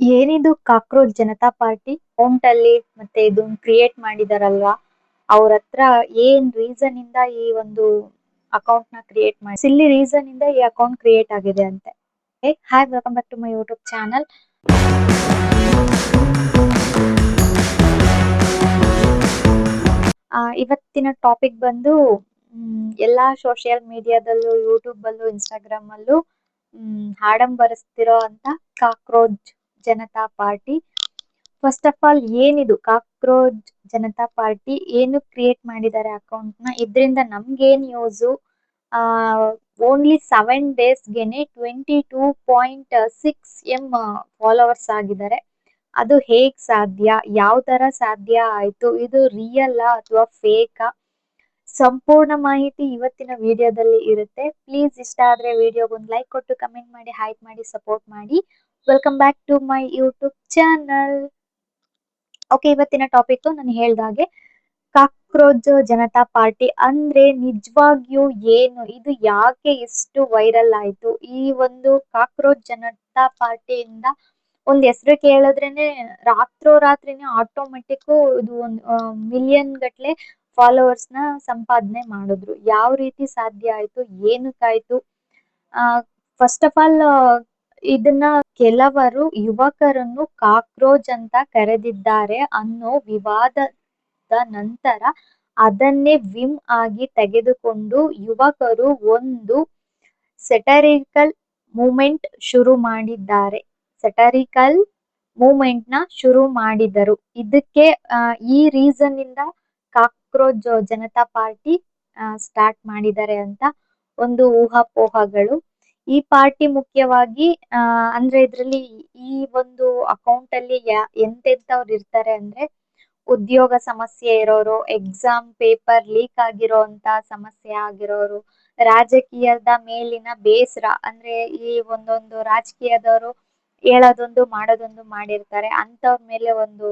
ಏನಿದು cockroach Janata party ಅಲ್ಲಿ ಮತ್ತೆ ಇದನ್ನ ಕ್ರಿಯೇಟ್ ಮಾಡಿದಾರಲ್ವಾ ಅವ್ರ ಹತ್ರ ಏನ್ ರೀಸನ್ ಇಂದ ಈ ಒಂದು ಅಕೌಂಟ್ ನ ಕ್ರಿಯೇಟ್ ಮಾಡಿ ಸಿಲ್ಲಿ ರೀಸನ್ ಇಂದ ಈ ಅಕೌಂಟ್ ಕ್ರಿಯೇಟ್ ಆಗಿದೆ ಅಂತೆ. Hi, welcome back to my YouTube channel. ಇವತ್ತಿನ ಟಾಪಿಕ್ ಬಂದು ಎಲ್ಲಾ ಸೋಷಿಯಲ್ ಮೀಡಿಯಾದಲ್ಲೂ, ಯೂಟ್ಯೂಬ್ ಅಲ್ಲೂ, ಇನ್ಸ್ಟಾಗ್ರಾಮ್ ಅಲ್ಲೂ ಆಡಂಬರಿಸ್ತಿರೋ ಅಂತ cockroach Janata party. First of all ಏನಿದು ಕಾಕ್ರೋಚ್ ಜನತಾ ಪಾರ್ಟಿ, ಏನು ಕ್ರಿಯೇಟ್ ಮಾಡಿದ್ದಾರೆ ಅಕೌಂಟ್ ನ, ಇದರಿಂದ ನಮ್ಗೇನ್ ಯೂಸು? ಓನ್ಲಿ 7 ಡೇಸ್ಗೆನೆ 22.6 ಫಾಲೋವರ್ಸ್ ಆಗಿದ್ದಾರೆ. ಅದು ಹೇಗ್ ಸಾಧ್ಯ? ಯಾವ ತರ ಸಾಧ್ಯ ಆಯ್ತು? ಇದು ರಿಯಲ್ ಅಥವಾ ಫೇಕಾ? ಸಂಪೂರ್ಣ ಮಾಹಿತಿ ಇವತ್ತಿನ ವಿಡಿಯೋದಲ್ಲಿ ಇರುತ್ತೆ. ಪ್ಲೀಸ್ ಇಷ್ಟ ಆದ್ರೆ ವಿಡಿಯೋಗೊಂದು ಲೈಕ್ ಕೊಟ್ಟು ಕಮೆಂಟ್ ಮಾಡಿ, ಹೈಪ್ ಮಾಡಿ, ಸಪೋರ್ಟ್ ಮಾಡಿ. Welcome back to my YouTube channel. Okay, ಇವತ್ತಿನ ಟಾಪಿಕ್ ನಾನು ಹೇಳ್ದಾಗೆ ಕಾಕ್ರೋಚ್ ಜನತಾ ಪಾರ್ಟಿ ಅಂದ್ರೆ ನಿಜವಾಗಿಯೂ ಏನು, ಇದು ಯಾಕೆ ಇಷ್ಟು ವೈರಲ್ ಆಯ್ತು? ಈ ಒಂದು ಕಾಕ್ರೋಚ್ ಜನತಾ ಪಾರ್ಟಿಯಿಂದ ಒಂದ್ ಹೆಸರು ಕೇಳಿದ್ರೇನೆ ರಾತ್ರೋರಾತ್ರಿನೇ ಆಟೋಮೆಟಿಕ್ ಇದು ಒಂದು ಮಿಲಿಯನ್ ಗಟ್ಲೆ ಫಾಲೋವರ್ಸ್ ನ ಸಂಪಾದನೆ ಮಾಡಿದ್ರು. ಯಾವ ರೀತಿ ಸಾಧ್ಯ ಆಯ್ತು? ಏನಕ್ಕಾಯ್ತು? ಫಸ್ಟ್ ಆಫ್ ಆಲ್ ಇದನ್ನ ಕೆಲವರು ಯುವಕರನ್ನು ಕಾಕ್ರೋಚ್ ಅಂತ ಕರೆದಿದ್ದಾರೆ ಅನ್ನೋ ವಿವಾದದ ನಂತರ ಅದನ್ನೇ ವಿಮ್ ಆಗಿ ತೆಗೆದುಕೊಂಡು ಯುವಕರು ಒಂದು ಸೆಟರಿಕಲ್ ಮೂಮೆಂಟ್ ಶುರು ಮಾಡಿದ್ದಾರೆ. ಸೆಟರಿಕಲ್ ಮೂಮೆಂಟ್ ನ ಶುರು ಮಾಡಿದರು. ಇದಕ್ಕೆ ಈ ರೀಸನ್ ಇಂದ ಕಾಕ್ರೋಚ್ ಜನತಾ ಪಾರ್ಟಿ ಸ್ಟಾರ್ಟ್ ಮಾಡಿದ್ದಾರೆ ಅಂತ ಒಂದು ಊಹಾಪೋಹಗಳು. ಈ ಪಾರ್ಟಿ ಮುಖ್ಯವಾಗಿ ಅಂದ್ರೆ ಇದ್ರಲ್ಲಿ ಈ ಒಂದು ಅಕೌಂಟ್ ಅಲ್ಲಿ ಎಂತೆಂತವ್ರು ಇರ್ತಾರೆ ಅಂದ್ರೆ, ಉದ್ಯೋಗ ಸಮಸ್ಯೆ ಇರೋರು, ಎಕ್ಸಾಮ್ ಪೇಪರ್ ಲೀಕ್ ಆಗಿರೋಂತ ಸಮಸ್ಯೆ ಆಗಿರೋರು, ರಾಜಕೀಯದ ಮೇಲಿನ ಬೇಸರ ಅಂದ್ರೆ ಈ ಒಂದೊಂದು ರಾಜಕೀಯದವರು ಹೇಳೋದೊಂದು ಮಾಡೋದೊಂದು ಮಾಡಿರ್ತಾರೆ, ಅಂತವ್ರ ಮೇಲೆ ಒಂದು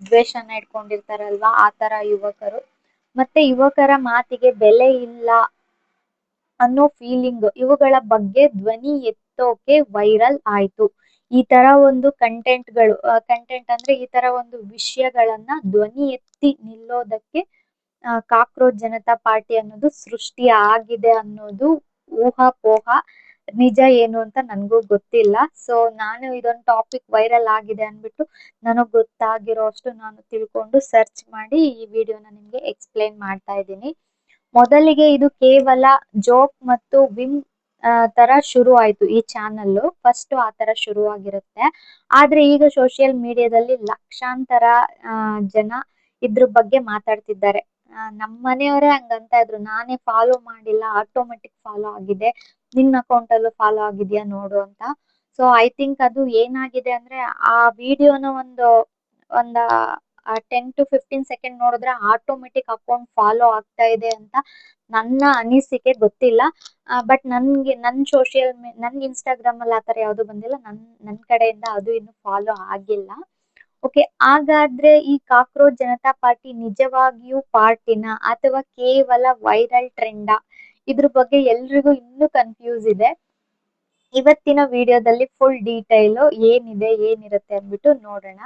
ದ್ವೇಷನ ಇಟ್ಕೊಂಡಿರ್ತಾರಲ್ವಾ, ಆ ತರ ಯುವಕರು. ಮತ್ತೆ ಯುವಕರ ಮಾತಿಗೆ ಬೆಲೆ ಇಲ್ಲ ಅನ್ನೋ ಫೀಲಿಂಗ್, ಇವುಗಳ ಬಗ್ಗೆ ಧ್ವನಿ ಎತ್ತೋಕೆ ವೈರಲ್ ಆಯ್ತು. ಈ ತರ ಒಂದು ಕಂಟೆಂಟ್ ಅಂದ್ರೆ ಈ ತರ ಒಂದು ವಿಷಯಗಳನ್ನ ಧ್ವನಿ ಎತ್ತಿ ನಿಲ್ಲೋದಕ್ಕೆ ಕಾಕ್ರೋಚ್ ಜನತಾ ಪಾರ್ಟಿ ಅನ್ನೋದು ಸೃಷ್ಟಿ ಆಗಿದೆ ಅನ್ನೋದು ಊಹಾಪೋಹ. ನಿಜ ಏನು ಅಂತ ನನ್ಗೂ ಗೊತ್ತಿಲ್ಲ. ಸೊ ನಾನು ಇದೊಂದು ಟಾಪಿಕ್ ವೈರಲ್ ಆಗಿದೆ ಅನ್ಬಿಟ್ಟು ನನಗ್ ಗೊತ್ತಾಗಿರೋ ಅಷ್ಟು ನಾನು ತಿಳ್ಕೊಂಡು ಸರ್ಚ್ ಮಾಡಿ ಈ ವಿಡಿಯೋನ ನಿಮ್ಗೆ ಎಕ್ಸ್ಪ್ಲೇನ್ ಮಾಡ್ತಾ ಇದ್ದೀನಿ. ಮೊದಲಿಗೆ ಇದು ಕೇವಲ ಜೋಕ್ ಮತ್ತು ವಿಮ್ ತರ ಶುರು ಆಯ್ತು. ಈ ಚಾನಲ್ ಫಸ್ಟ್ ಆ ತರ ಶುರು ಆಗಿರುತ್ತೆ. ಆದ್ರೆ ಈಗ ಸೋಷಿಯಲ್ ಮೀಡಿಯಾದಲ್ಲಿ ಲಕ್ಷಾಂತರ ಜನ ಇದ್ರ ಬಗ್ಗೆ ಮಾತಾಡ್ತಿದ್ದಾರೆ. ನಮ್ಮ ಮನೆಯವರೇ ಹಂಗಂತ ಇದ್ರು, ನಾನೇ ಫಾಲೋ ಮಾಡಿಲ್ಲ, ಆಟೋಮೆಟಿಕ್ ಫಾಲೋ ಆಗಿದೆ, ನಿನ್ನ ಅಕೌಂಟ್ ಅಲ್ಲೂ ಫಾಲೋ ಆಗಿದ್ಯಾ ನೋಡು ಅಂತ. ಸೊ ಐ ಥಿಂಕ್ ಅದು ಏನಾಗಿದೆ ಅಂದ್ರೆ, ಆ ವಿಡಿಯೋನ ಒಂದ 10 to 15 ಸೆಕೆಂಡ್ ನೋಡಿದ್ರೆ ಆಟೋಮೆಟಿಕ್ ಅಕೌಂಟ್ ಫಾಲೋ ಆಗ್ತಾ ಇದೆ ಅಂತ ನನ್ನ ಅನಿಸಿಕೆ. ಗೊತ್ತಿಲ್ಲ, ಬಟ್ ನನ್ ಇನ್ಸ್ಟಾಗ್ರಾಮ್ ಅಲ್ಲಿ ಆತರ ಯಾವ್ದು ಬಂದಿಲ್ಲ, ನನ್ ಕಡೆಯಿಂದ ಅದು ಇನ್ನು ಫಾಲೋ ಆಗಿಲ್ಲ. ಓಕೆ, ಹಾಗಾದ್ರೆ ಈ ಕಾಕ್ರೋಚ್ ಜನತಾ ಪಾರ್ಟಿ ನಿಜವಾಗಿಯೂ ಪಾರ್ಟಿನ ಅಥವಾ ಕೇವಲ ವೈರಲ್ ಟ್ರೆಂಡಾ? ಇದ್ರ ಬಗ್ಗೆ ಎಲ್ರಿಗೂ ಇನ್ನೂ ಕನ್ಫ್ಯೂಸ್ ಇದೆ. ಇವತ್ತಿನ ವಿಡಿಯೋದಲ್ಲಿ ಫುಲ್ ಡೀಟೈಲ್ ಏನಿರುತ್ತೆ ಅಂದ್ಬಿಟ್ಟು ನೋಡೋಣ.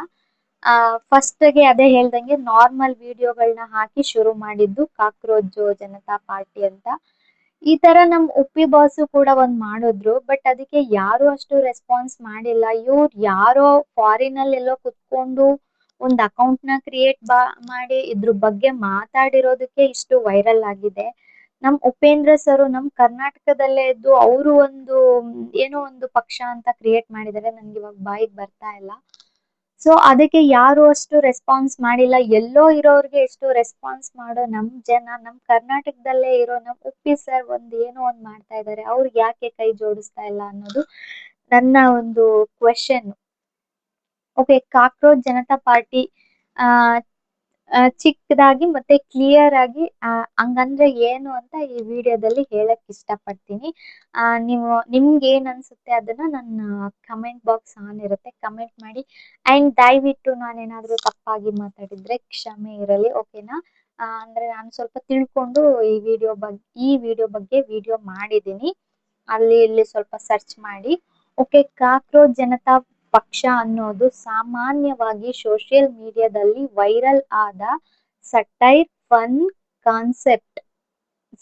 ಫಸ್ಟ್ ಗೆ ಅದೇ ಹೇಳ್ದಂಗೆ ನಾರ್ಮಲ್ ವಿಡಿಯೋಗಳನ್ನ ಹಾಕಿ ಶುರು ಮಾಡಿದ್ದು ಕಾಕ್ರೋಚ್ ಜನತಾ ಪಾರ್ಟಿ ಅಂತ. ಈ ತರ ನಮ್ ಉಪ್ಪಿ ಬಾಸು ಕೂಡ ಒಂದ್ ಮಾಡಿದ್ರು, ಬಟ್ ಅದಕ್ಕೆ ಯಾರು ಅಷ್ಟು ರೆಸ್ಪಾನ್ಸ್ ಮಾಡಿಲ್ಲ. ಇವ್ರು ಯಾರೋ ಫಾರಿನ್ ಅಲ್ಲಿ ಎಲ್ಲೋ ಕುತ್ಕೊಂಡು ಒಂದ್ ಅಕೌಂಟ್ ನ ಕ್ರಿಯೇಟ್ ಮಾಡಿ ಇದ್ರ ಬಗ್ಗೆ ಮಾತಾಡಿರೋದಕ್ಕೆ ಇಷ್ಟು ವೈರಲ್ ಆಗಿದೆ. ನಮ್ ಉಪೇಂದ್ರ ಸರ್ ನಮ್ ಕರ್ನಾಟಕದಲ್ಲೇ ಇದ್ದು ಅವರು ಏನೋ ಒಂದು ಪಕ್ಷ ಅಂತ ಕ್ರಿಯೇಟ್ ಮಾಡಿದ್ದಾರೆ, ನನ್ಗೆ ಇವಾಗ ಬಾಯಿಗೆ ಬರ್ತಾ ಇಲ್ಲ. ಸೊ ಅದಕ್ಕೆ ಯಾರು ಅಷ್ಟು ರೆಸ್ಪಾನ್ಸ್ ಮಾಡಿಲ್ಲ. ಎಲ್ಲೋ ಇರೋರ್ಗೆ ಎಷ್ಟು ರೆಸ್ಪಾನ್ಸ್ ಮಾಡೋ ನಮ್ ಜನ, ನಮ್ ಕರ್ನಾಟಕದಲ್ಲೇ ಇರೋ ನಮ್ ಉಪ್ಪಿ ಸರ್ ಏನೋ ಒಂದ್ ಮಾಡ್ತಾ ಇದ್ದಾರೆ, ಅವ್ರಿಗೆ ಯಾಕೆ ಕೈ ಜೋಡಿಸ್ತಾ ಇಲ್ಲ ಅನ್ನೋದು ನನ್ನ ಒಂದು question. Okay, cockroach Janata party ಆ ಚಿಕ್ಕದಾಗಿ ಮತ್ತೆ ಕ್ಲಿಯರ್ ಆಗಿ ಹಂಗಂದ್ರೆ ಏನು ಅಂತ ಈ ವಿಡಿಯೋದಲ್ಲಿ ಹೇಳಕ್ ಇಷ್ಟಪಡ್ತೀನಿ. ನಿಮ್ಗೆ ಏನ್ ಅನ್ಸುತ್ತೆ ಅದನ್ನ ನನ್ನ ಕಮೆಂಟ್ ಬಾಕ್ಸ್ ಆನ್ ಇರುತ್ತೆ, ಕಮೆಂಟ್ ಮಾಡಿ. ಅಂಡ್ ದಯವಿಟ್ಟು ನಾನೇನಾದ್ರೂ ತಪ್ಪಾಗಿ ಮಾತಾಡಿದ್ರೆ ಕ್ಷಮೆ ಇರಲಿ, ಓಕೆನಾ? ಅಂದ್ರೆ ನಾನು ಸ್ವಲ್ಪ ತಿಳ್ಕೊಂಡು ಈ ವಿಡಿಯೋ ಬಗ್ಗೆ ವಿಡಿಯೋ ಮಾಡಿದ್ದೀನಿ, ಅಲ್ಲಿ ಇಲ್ಲಿ ಸ್ವಲ್ಪ ಸರ್ಚ್ ಮಾಡಿ. ಓಕೆ, ಕಾಕ್ರೋಚ್ ಜನತಾ ಪಕ್ಷ ಅನ್ನೋದು ಸಾಮಾನ್ಯವಾಗಿ ಸೋಷಿಯಲ್ ಮೀಡಿಯಾದಲ್ಲಿ ವೈರಲ್ ಆದ ಸಟೈರ್ ಫನ್ ಕಾನ್ಸೆಪ್ಟ್.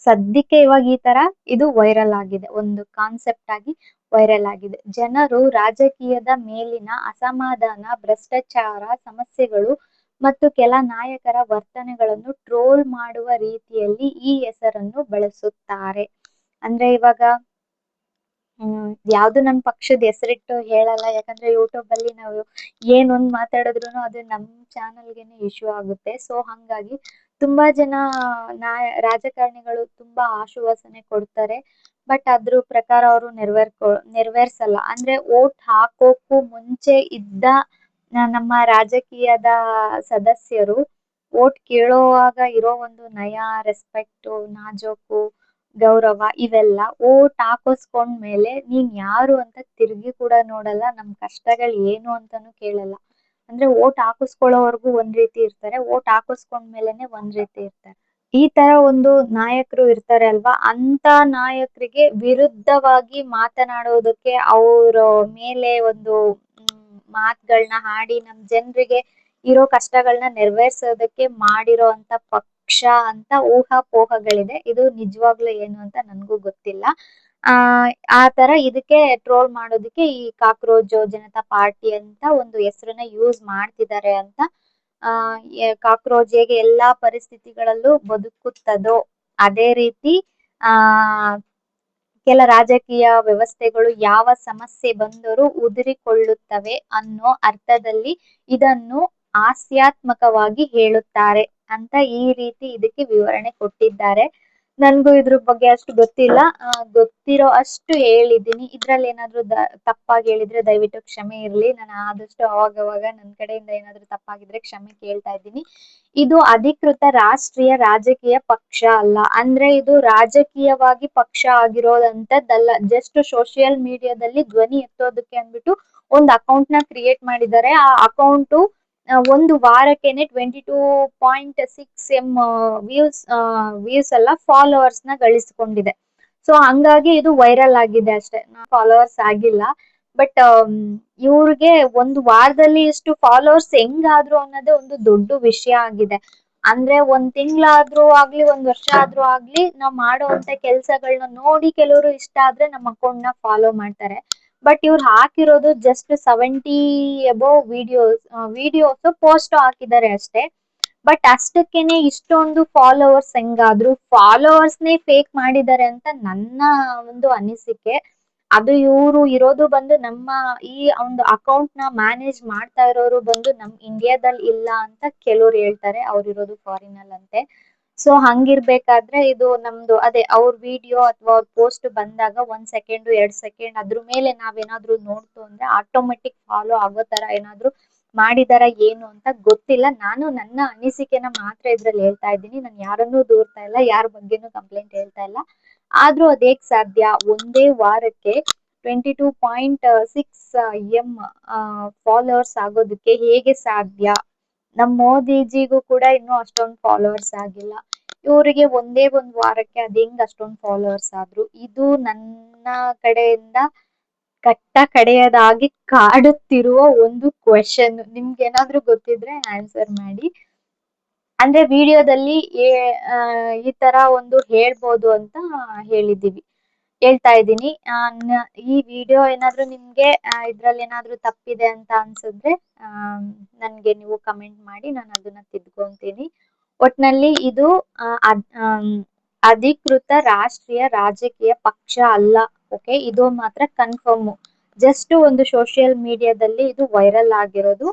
ಸದ್ಯಕ್ಕೆ ಇವಾಗ ಈ ತರ ಇದು ವೈರಲ್ ಆಗಿದೆ, ಒಂದು ಕಾನ್ಸೆಪ್ಟ್ ಆಗಿ ವೈರಲ್ ಆಗಿದೆ. ಜನರು ರಾಜಕೀಯದ ಮೇಲಿನ ಅಸಮಾಧಾನ, ಭ್ರಷ್ಟಾಚಾರ ಸಮಸ್ಯೆಗಳು ಮತ್ತು ಕೆಲ ನಾಯಕರ ವರ್ತನೆಗಳನ್ನು ಟ್ರೋಲ್ ಮಾಡುವ ರೀತಿಯಲ್ಲಿ ಈ ಹೆಸರನ್ನು ಬಳಸುತ್ತಾರೆ. ಅಂದ್ರೆ ಇವಾಗ ಯಾವ್ದು ನಮ್ ಪಕ್ಷದ ಹೆಸರಿಟ್ಟು ಹೇಳಲ್ಲ, ಯಾಕಂದ್ರೆ ಯೂಟ್ಯೂಬ್ ಅಲ್ಲಿ ನಾವು ಏನೊಂದ್ ಮಾತಾಡಿದ್ರು ಅದು ನಮ್ ಚಾನಲ್ಗೆನೆ ಇಶ್ಯೂ ಆಗುತ್ತೆ. ಸೊ ಹಂಗಾಗಿ ತುಂಬಾ ಜನ ರಾಜಕಾರಣಿಗಳು ತುಂಬಾ ಆಶ್ವಾಸನೆ ಕೊಡ್ತಾರೆ, ಬಟ್ ಅದ್ರ ಪ್ರಕಾರ ಅವರು ನೆರವೇರ್ಸಲ್ಲ. ಅಂದ್ರೆ ಓಟ್ ಹಾಕೋಕ್ಕೂ ಮುಂಚೆ ಇದ್ದ ನಮ್ಮ ರಾಜಕೀಯದ ಸದಸ್ಯರು ಓಟ್ ಕೇಳೋವಾಗ ಇರೋ ಒಂದು ನಯ, ರೆಸ್ಪೆಕ್ಟು, ನಾಜೂಕು, ಗೌರವ ಇವೆಲ್ಲ ಓಟ್ ಹಾಕಿಸ್ಕೊಂಡ್ಮೇಲೆ ನೀನ್ ಯಾರು ಅಂತ ತಿರುಗಿ ಕೂಡ ನೋಡಲ್ಲ, ನಮ್ ಕಷ್ಟಗಳು ಏನು ಅಂತಾನು ಕೇಳಲ್ಲ. ಅಂದ್ರೆ ಓಟ್ ಹಾಕಿಸ್ಕೊಳ್ಳೋವರ್ಗು ಒಂದ್ ರೀತಿ ಇರ್ತಾರೆ, ಓಟ್ ಹಾಕಿಸ್ಕೊಂಡ್ಮೇಲೆನೆ ಒಂದ್ ರೀತಿ ಇರ್ತಾರೆ. ಈ ತರ ಒಂದು ನಾಯಕರು ಇರ್ತಾರೆ ಅಲ್ವಾ, ಅಂತ ನಾಯಕರಿಗೆ ವಿರುದ್ಧವಾಗಿ ಮಾತನಾಡೋದಕ್ಕೆ, ಅವ್ರ ಮೇಲೆ ಒಂದು ಮಾತುಗಳನ್ನ ಆಡಿ ನಮ್ ಜನರಿಗೆ ಇರೋ ಕಷ್ಟಗಳನ್ನ ನೆರವೇರ್ಸೋದಕ್ಕೆ ಮಾಡಿರೋ ಅಂತ ಪಕ್ಷ ಅಂತ ಊಹಾಪೋಹಗಳಿದೆ. ಇದು ನಿಜವಾಗ್ಲೂ ಏನು ಅಂತ ನನ್ಗೂ ಗೊತ್ತಿಲ್ಲ. ಆ ತರ ಇದಕ್ಕೆ ಟ್ರೋಲ್ ಮಾಡೋದಕ್ಕೆ ಈ ಕಾಕ್ರೋಚ್ ಜನತಾ ಪಾರ್ಟಿ ಅಂತ ಒಂದು ಹೆಸರನ್ನ ಯೂಸ್ ಮಾಡ್ತಿದ್ದಾರೆ ಅಂತ. ಕಾಕ್ರೋಚ್ ಹೇಗೆ ಎಲ್ಲಾ ಪರಿಸ್ಥಿತಿಗಳಲ್ಲೂ ಬದುಕುತ್ತದೋ ಅದೇ ರೀತಿ ಆ ಕೆಲ ರಾಜಕೀಯ ವ್ಯವಸ್ಥೆಗಳು ಯಾವ ಸಮಸ್ಯೆ ಬಂದರೂ ಉದುರಿಕೊಳ್ಳುತ್ತವೆ ಅನ್ನೋ ಅರ್ಥದಲ್ಲಿ ಇದನ್ನು ಹಾಸ್ಯಾತ್ಮಕವಾಗಿ ಹೇಳುತ್ತಾರೆ ಅಂತ ಈ ರೀತಿ ಇದಕ್ಕೆ ವಿವರಣೆ ಕೊಟ್ಟಿದ್ದಾರೆ. ನನ್ಗೂ ಇದ್ರ ಬಗ್ಗೆ ಅಷ್ಟು ಗೊತ್ತಿಲ್ಲ, ಗೊತ್ತಿರೋ ಅಷ್ಟು ಹೇಳಿದ್ದೀನಿ. ಇದ್ರಲ್ಲಿ ಏನಾದ್ರು ತಪ್ಪಾಗಿ ಹೇಳಿದ್ರೆ ದಯವಿಟ್ಟು ಕ್ಷಮೆ ಇರ್ಲಿ. ನಾನು ಆದಷ್ಟು ಅವಾಗವಾಗ ನನ್ನ ಕಡೆಯಿಂದ ಏನಾದ್ರು ತಪ್ಪಾಗಿದ್ರೆ ಕ್ಷಮೆ ಕೇಳ್ತಾ ಇದ್ದೀನಿ. ಇದು ಅಧಿಕೃತ ರಾಷ್ಟ್ರೀಯ ರಾಜಕೀಯ ಪಕ್ಷ ಅಲ್ಲ. ಅಂದ್ರೆ ಇದು ರಾಜಕೀಯವಾಗಿ ಪಕ್ಷ ಆಗಿರೋದಂತದ್ದಲ್ಲ, ಜಸ್ಟ್ ಸೋಷಿಯಲ್ ಮೀಡಿಯಾದಲ್ಲಿ ಧ್ವನಿ ಎತ್ತೋದಕ್ಕೆ ಅಂದ್ಬಿಟ್ಟು ಒಂದು ಅಕೌಂಟ್ ನ ಕ್ರಿಯೇಟ್ ಮಾಡಿದ್ದಾರೆ. ಆ ಅಕೌಂಟು ಒಂದು ವಾರಕ್ಕೆನೆ 22.6 ವ್ಯೂಸ್ ಅಲ್ಲ, ಫಾಲೋವರ್ಸ್ ನ ಗಳಿಸ್ಕೊಂಡಿದೆ. ಸೊ ಹಂಗಾಗಿ ಇದು ವೈರಲ್ ಆಗಿದೆ ಅಷ್ಟೇ, ಫಾಲೋವರ್ಸ್ ಆಗಿಲ್ಲ. ಬಟ್ ಇವ್ರಿಗೆ ಒಂದು ವಾರದಲ್ಲಿ ಇಷ್ಟು ಫಾಲೋವರ್ಸ್ ಹೆಂಗಾದ್ರು ಅನ್ನೋದೇ ಒಂದು ದೊಡ್ಡ ವಿಷಯ ಆಗಿದೆ. ಅಂದ್ರೆ ಒಂದ್ ತಿಂಗಳಾದ್ರೂ ಆಗ್ಲಿ, ಒಂದ್ ವರ್ಷ ಆದ್ರೂ ಆಗ್ಲಿ, ನಾವ್ ಮಾಡುವಂತ ಕೆಲ್ಸಗಳನ್ನ ನೋಡಿ ಕೆಲವರು ಇಷ್ಟ ಆದ್ರೆ ನಮ್ಮ ಅಕೌಂಟ್ ನ ಫಾಲೋ ಮಾಡ್ತಾರೆ. ಬಟ್ ಇವ್ರು ಹಾಕಿರೋದು ಜಸ್ಟ್ 70 ಅಬೌವ್ ವಿಡಿಯೋಸ್ ಪೋಸ್ಟ್ ಹಾಕಿದ್ದಾರೆ ಅಷ್ಟೇ. ಬಟ್ ಅಷ್ಟಕ್ಕೇನೆ ಇಷ್ಟೊಂದು ಫಾಲೋವರ್ಸ್ ಹೆಂಗಾದ್ರು, ಫಾಲೋವರ್ಸ್ನೇ ಫೇಕ್ ಮಾಡಿದ್ದಾರೆ ಅಂತ ನನ್ನ ಒಂದು ಅನಿಸಿಕೆ. ಅದು ಇವರು ಇರೋದು ಬಂದು ನಮ್ಮ ಈ ಒಂದು ಅಕೌಂಟ್ ನ ಮ್ಯಾನೇಜ್ ಮಾಡ್ತಾ ಇರೋರು ಬಂದು ನಮ್ ಇಂಡಿಯಾದಲ್ಲಿ ಇಲ್ಲ ಅಂತ ಕೆಲವ್ರು ಹೇಳ್ತಾರೆ, ಅವ್ರು ಇರೋದು ಫಾರಿನ್ ಅಲ್ಲಿ ಅಂತೆ. ಸೊ ಹಂಗಿರ್ಬೇಕಾದ್ರೆ ಇದು ನಮ್ದು ಅದೇ ಅವ್ರ ವಿಡಿಯೋ ಅಥವಾ ಅವ್ರ ಪೋಸ್ಟ್ ಬಂದಾಗ 1 ಸೆಕೆಂಡ್ 2 ಸೆಕೆಂಡ್ ಅದ್ರ ಮೇಲೆ ನಾವೇನಾದ್ರೂ ನೋಡ್ತು ಅಂದ್ರೆ ಆಟೋಮೆಟಿಕ್ ಫಾಲೋ ಆಗೋ ತರ ಏನಾದ್ರು ಮಾಡಿದಾರ ಏನು ಅಂತ ಗೊತ್ತಿಲ್ಲ. ನಾನು ನನ್ನ ಅನಿಸಿಕೆನ ಮಾತ್ರ ಇದ್ರಲ್ಲಿ ಹೇಳ್ತಾ ಇದ್ದೀನಿ, ನಾನು ಯಾರನ್ನೂ ದೂರ್ತಾ ಇಲ್ಲ, ಯಾರ ಬಗ್ಗೆನೂ ಕಂಪ್ಲೇಂಟ್ ಹೇಳ್ತಾ ಇಲ್ಲ. ಆದ್ರೂ ಅದೇಗ್ ಸಾಧ್ಯ ಒಂದೇ ವಾರಕ್ಕೆ 22.6 ಫಾಲೋವರ್ಸ್ ಆಗೋದಕ್ಕೆ ಹೇಗೆ ಸಾಧ್ಯ? ನಮ್ ಮೋದಿಜಿಗೂ ಕೂಡ ಇನ್ನೂ ಅಷ್ಟೊಂದು ಫಾಲೋವರ್ಸ್ ಆಗಿಲ್ಲ, ಇವರಿಗೆ ಒಂದೇ ಒಂದ್ ವಾರಕ್ಕೆ ಅದ್ ಹೆಂಗ್ ಅಷ್ಟೊಂದು ಫಾಲೋವರ್ಸ್ ಆದ್ರು? ಇದು ನನ್ನ ಕಡೆಯಿಂದ ಕಟ್ಟ ಕಡೆಯದಾಗಿ ಕಾಡುತ್ತಿರುವ ಒಂದು ಕ್ವೆಶನ್. ನಿಮ್ಗೆ ಏನಾದ್ರೂ ಗೊತ್ತಿದ್ರೆ ಆನ್ಸರ್ ಮಾಡಿ. ಅಂದ್ರೆ ವಿಡಿಯೋದಲ್ಲಿ ಈ ತರ ಒಂದು ಹೇಳ್ಬೋದು ಅಂತ ಹೇಳ್ತಾ ಇದ್ದೀನಿ. ಈ ವಿಡಿಯೋ ಏನಾದ್ರೂ ನಿಮ್ಗೆ ಇದ್ರಲ್ಲಿ ಏನಾದ್ರೂ ತಪ್ಪಿದೆ ಅಂತ ಅನ್ಸಿದ್ರೆ ನನ್ಗೆ ನೀವು ಕಮೆಂಟ್ ಮಾಡಿ, ನಾನು ಅದನ್ನ ತಿದ್ಕೊಂತೀನಿ. ಒಟ್ನಲ್ಲಿ ಇದು ಅಧಿಕೃತ ರಾಷ್ಟ್ರೀಯ ರಾಜಕೀಯ ಪಕ್ಷ ಅಲ್ಲ. ಓಕೆ, ಇದು ಮಾತ್ರ ಕನ್ಫರ್ಮ್. ಜಸ್ಟ್ ಒಂದು ಸೋಷಿಯಲ್ ಮೀಡಿಯಾದಲ್ಲಿ ಇದು ವೈರಲ್ ಆಗಿರೋದು.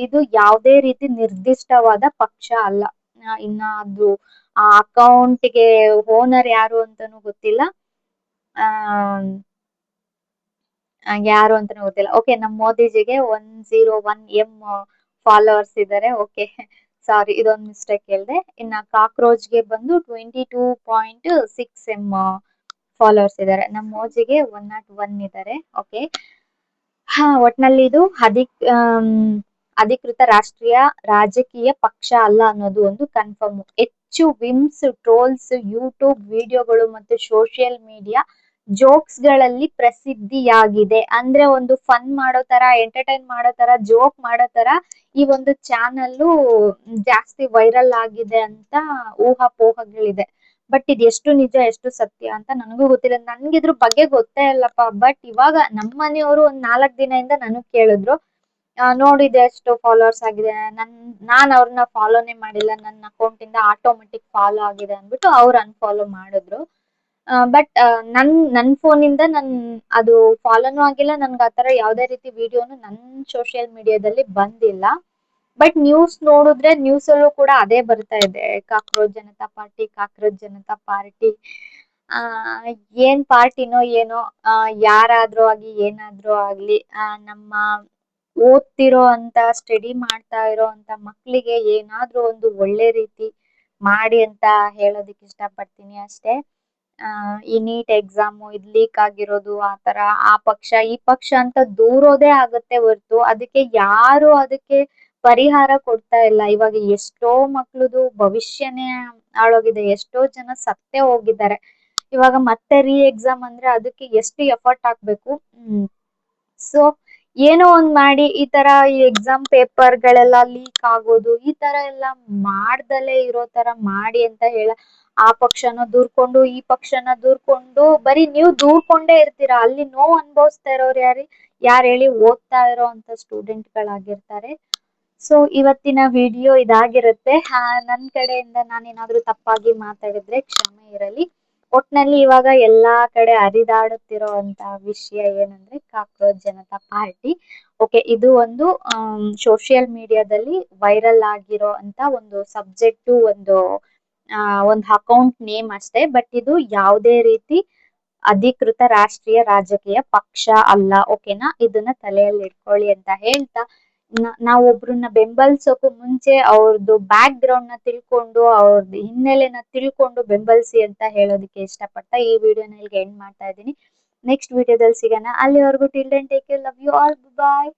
ಇದು ಯಾವುದೇ ರೀತಿ ನಿರ್ದಿಷ್ಟವಾದ ಪಕ್ಷ ಅಲ್ಲ. ಇನ್ನ ಅದು ಆ ಅಕೌಂಟ್ಗೆ ಓನರ್ ಯಾರು ಅಂತಾನು ಗೊತ್ತಿಲ್ಲ, ಯಾರು ಅಂತಾನು ಗೊತ್ತಿಲ್ಲ. ಓಕೆ, ನಮ್ಮ ಮೋದಿಜಿಗೆ 101 ಫಾಲೋವರ್ಸ್ ಇದ್ದಾರೆ. ಓಕೆ, ಸಾರಿ, ಇದೊಂದು ಮಿಸ್ಟೇಕ್ ಹೇಳ್ದೆ. ಇನ್ನ ಕಾಕ್ರೋಚ್ಗೆ ಬಂದು 22.6 ಫಾಲೋವರ್ಸ್ ಇದ್ದಾರೆ. ನಮ್ಮ ಮೋದಿಗೆ 101 ಇದ್ದಾರೆ. ಓಕೆ, ಒಟ್ನಲ್ಲಿ ಇದು ಅಧಿಕೃತ ರಾಷ್ಟ್ರೀಯ ರಾಜಕೀಯ ಪಕ್ಷ ಅಲ್ಲ ಅನ್ನೋದು ಒಂದು ಕನ್ಫರ್ಮ್. ಹೆಚ್ಚು ವಿಮ್ಸ್, ಟ್ರೋಲ್ಸ್, ಯೂಟ್ಯೂಬ್ ವಿಡಿಯೋಗಳು ಮತ್ತು ಸೋಷಿಯಲ್ ಮೀಡಿಯಾ ಜೋಕ್ಸ್ ಗಳಲ್ಲಿ ಪ್ರಸಿದ್ಧಿಯಾಗಿದೆ. ಅಂದ್ರೆ ಒಂದು ಫನ್ ಮಾಡೋ ತರ, ಎಂಟರ್ಟೈನ್ ಮಾಡೋ ತರ, ಜೋಕ್ ಮಾಡೋ ತರ ಈ ಒಂದು ಚಾನಲ್ ಜಾಸ್ತಿ ವೈರಲ್ ಆಗಿದೆ ಅಂತ ಊಹಾಪೋಹಗಳಿದೆ. ಬಟ್ ಇದು ಎಷ್ಟು ನಿಜ ಎಷ್ಟು ಸತ್ಯ ಅಂತ ನನಗೂ ಗೊತ್ತಿಲ್ಲ. ನನ್ಗೆ ಇದ್ರ ಬಗ್ಗೆ ಗೊತ್ತೇ ಇಲ್ಲಪ್ಪ. ಬಟ್ ಇವಾಗ ನಮ್ಮ ಮನೆಯವರು ಒಂದ್ 4 ದಿನದಿಂದ ನನಗ್ ಕೇಳಿದ್ರು, ನೋಡಿದೆ ಎಷ್ಟು ಫಾಲೋವರ್ಸ್ ಆಗಿದೆ, ನಾನ್ ಅವ್ರನ್ನ ಫಾಲೋನೇ ಮಾಡಿಲ್ಲ, ನನ್ನ ಅಕೌಂಟ್ ಇಂದ ಆಟೋಮೆಟಿಕ್ ಫಾಲೋ ಆಗಿದೆ ಅಂದ್ಬಿಟ್ಟು ಅವ್ರು ಅನ್ಫಾಲೋ ಮಾಡಿದ್ರು. ಬಟ್ ನನ್ ಫೋನಿಂದ ಅದು ಫಾಲೋನು ಆಗಿಲ್ಲ, ನನ್ಗೆ ಆತರ ಯಾವ್ದೇ ರೀತಿ ವಿಡಿಯೋನು ನನ್ ಸೋಷಿಯಲ್ ಮೀಡಿಯಾದಲ್ಲಿ ಬಂದಿಲ್ಲ. ಬಟ್ ನ್ಯೂಸ್ ನೋಡಿದ್ರೆ ನ್ಯೂಸ್ ಅಲ್ಲೂ ಕೂಡ ಅದೇ ಬರ್ತಾ ಇದೆ, cockroach Janata party, cockroach Janata party. ಆ ಏನ್ ಪಾರ್ಟಿನೋ ಏನೋ, ಯಾರಾದ್ರೂ ಆಗಿ ಏನಾದ್ರೂ ಆಗ್ಲಿ, ನಮ್ಮ ಓದ್ತಿರೋ ಅಂತ, ಸ್ಟಡಿ ಮಾಡ್ತಾ ಇರೋ ಅಂತ ಮಕ್ಳಿಗೆ ಏನಾದ್ರೂ ಒಂದು ಒಳ್ಳೆ ರೀತಿ ಮಾಡಿ ಅಂತ ಹೇಳೋದಕ್ಕೆ ಇಷ್ಟಪಡ್ತೀನಿ ಅಷ್ಟೇ. ಈ ನೀಟ್ ಎಕ್ಸಾಮು ಇದು ಲೀಕ್ ಆಗಿರೋದು, ಆತರ ಆ ಪಕ್ಷ ಈ ಪಕ್ಷ ಅಂತ ದೂರೋದೇ ಆಗುತ್ತೆ ಹೊರ್ತು ಅದಕ್ಕೆ ಯಾರು ಅದಕ್ಕೆ ಪರಿಹಾರ ಕೊಡ್ತಾ ಇಲ್ಲ. ಇವಾಗ ಎಷ್ಟೋ ಮಕ್ಳದು ಭವಿಷ್ಯನೇ ಹಾಳೋಗಿದೆ, ಎಷ್ಟೋ ಜನ ಸತ್ತೇ ಹೋಗಿದ್ದಾರೆ. ಇವಾಗ ಮತ್ತೆ ಎಕ್ಸಾಮ್ ಅಂದ್ರೆ ಅದಕ್ಕೆ ಎಷ್ಟು ಎಫರ್ಟ್ ಹಾಕ್ಬೇಕು. ಸೊ ಏನೋ ಒಂದ್ ಮಾಡಿ ಈ ತರ ಈ ಎಕ್ಸಾಮ್ ಪೇಪರ್ ಗಳೆಲ್ಲ ಲೀಕ್ ಆಗೋದು, ಈ ತರ ಎಲ್ಲ ಮಾಡ್ದಲೇ ಇರೋ ತರ ಮಾಡಿ ಅಂತ ಆ ಪಕ್ಷನ ದೂರ್ಕೊಂಡು ಈ ಪಕ್ಷನ ದೂರ್ಕೊಂಡು ಬರೀ ನೀವು ದೂರ್ಕೊಂಡೇ ಇರ್ತೀರಾ. ಅಲ್ಲಿ ನೋವು ಅನುಭವಿಸ್ತಾ ಇರೋರು ಯಾರು ಹೇಳಿ? ಓದ್ತಾ ಇರೋ ಅಂತ ಸ್ಟೂಡೆಂಟ್ ಗಳಾಗಿರ್ತಾರೆ. ಸೊ ಇವತ್ತಿನ ವಿಡಿಯೋ ಇದಾಗಿರುತ್ತೆ. ನನ್ ಕಡೆಯಿಂದ ನಾನೇನಾದ್ರೂ ತಪ್ಪಾಗಿ ಮಾತಾಡಿದ್ರೆ ಕ್ಷಮೆ ಇರಲಿ. ಒಟ್ನಲ್ಲಿ ಇವಾಗ ಎಲ್ಲಾ ಕಡೆ ಹರಿದಾಡುತ್ತಿರೋ ಅಂತ ವಿಷಯ ಏನಂದ್ರೆ ಕಾಕ್ರೋಚ್ ಜನತಾ ಪಾರ್ಟಿ. ಓಕೆ, ಇದು ಒಂದು ಸೋಷಿಯಲ್ ಮೀಡಿಯಾದಲ್ಲಿ ವೈರಲ್ ಆಗಿರೋ ಅಂತ ಒಂದು ಸಬ್ಜೆಕ್ಟ್, ಒಂದು ಅಕೌಂಟ್ ನೇಮ್ ಅಷ್ಟೇ. ಬಟ್ ಇದು ಯಾವುದೇ ರೀತಿ ಅಧಿಕೃತ ರಾಷ್ಟ್ರೀಯ ರಾಜಕೀಯ ಪಕ್ಷ ಅಲ್ಲ. ಓಕೆನಾ? ಇದನ್ನ ತಲೆಯಲ್ಲಿ ಇಟ್ಕೊಳ್ಳಿ ಅಂತ ಹೇಳ್ತಾ, ನಾವು ಒಬ್ರನ್ನ ಬೆಂಬಲಿಸೋಕು ಮುಂಚೆ ಅವ್ರದ್ದು ಬ್ಯಾಕ್ ಗ್ರೌಂಡ್ ನ ತಿಳ್ಕೊಂಡು, ಅವ್ರದ್ದು ಹಿನ್ನೆಲೆನ ತಿಳ್ಕೊಂಡು ಬೆಂಬಲಿಸಿ ಅಂತ ಹೇಳೋದಕ್ಕೆ ಇಷ್ಟಪಡ್ತಾ ಈ ವಿಡಿಯೋನ ಇಲ್ಲಿಗೆ ಎಂಡ್ ಮಾಡ್ತಾ ಇದ್ದೀನಿ. ನೆಕ್ಸ್ಟ್ ವಿಡಿಯೋದಲ್ಲಿ ಸಿಗೋಣ. ಅಲ್ಲಿವರೆಗೂ till then take care, love you all, bye.